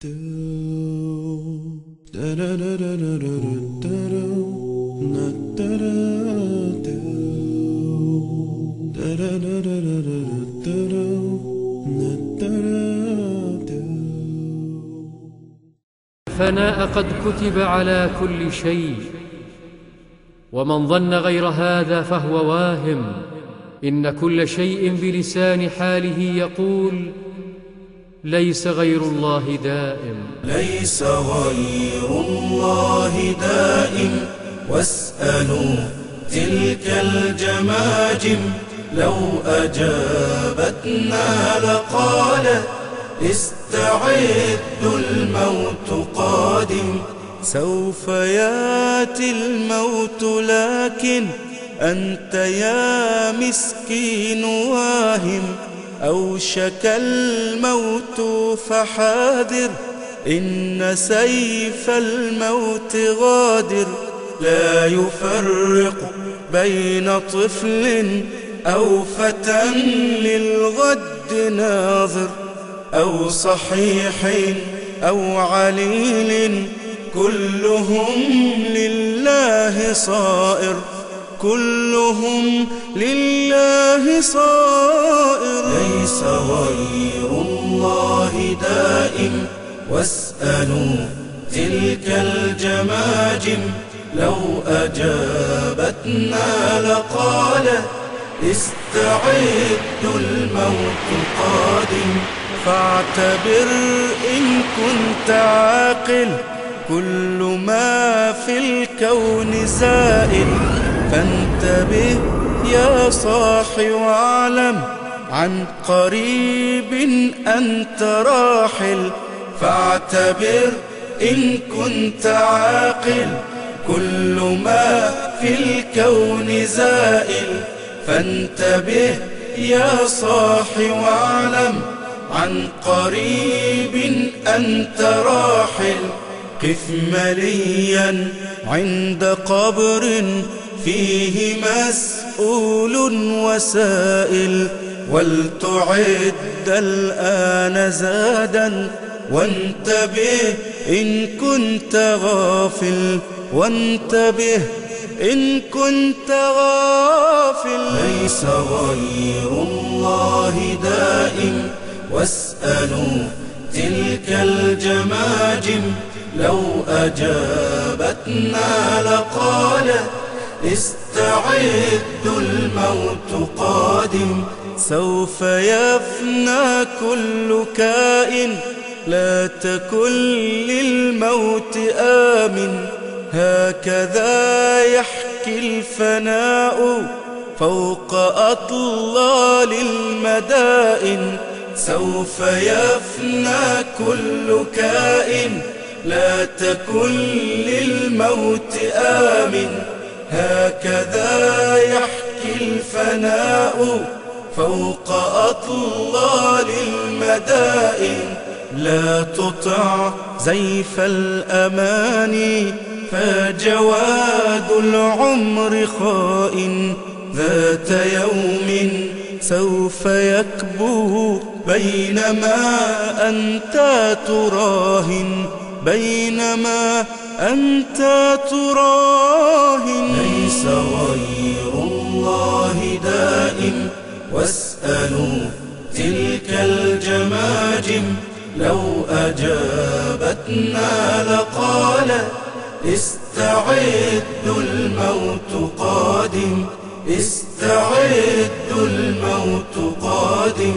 الفناء قد كتب على كل شيء، ومن ظن غير هذا فهو واهم. إن كل شيء بلسان حاله يقول: ليس غير الله دائم. ليس غير الله دائم، واسألوا تلك الجماجم لو أجابتنا لقالت: استعدوا الموت قادم. سوف ياتي الموت لكن أنت يا مسكين واهم. أوشك الموت فحاذر، إن سيف الموت غادر. لا يفرق بين طفل أو فتى للغد ناظر، أو صحيح أو عليل، كلهم لله صائر. كلهم لله صائر. ليس غير الله دائم، واسألوا تلك الجماجم لو أجابتنا لقالت: استعدوا الموت قادم. فاعتبر إن كنت عاقل، كل ما في الكون زائل. فانتبه يا صاحي واعلم، عن قريب أنت راحل. فاعتبر إن كنت عاقل، كل ما في الكون زائل. فانتبه يا صاحي واعلم، عن قريب أنت راحل. قف مليا عند قبر فيه مسؤول وسائل، ولتعد الآن زادا. وانتبه إن كنت غافل، وانتبه إن كنت غافل. ليس غير الله دائم، واسألوا تلك الجماجم لو أجابتنا لقالت: استعدوا الموت قادم. سوف يفنى كل كائن، لا تكن للموت آمن. هكذا يحكي الفناء فوق أطلال المدائن. سوف يفنى كل كائن، لا تكن للموت آمن. هكذا يحكي الفناء فوق أطلال المدائن. لا تطع زيف الأماني، فجواد العمر خائن. ذات يوم سوف يكبو، بينما أنت تراهن. بينما أنت تراهن. ليس غير الله دائم، واسألوا تلك الجماجم لو أجابتنا لقالت: استعدوا الموت قادم. استعدوا الموت قادم.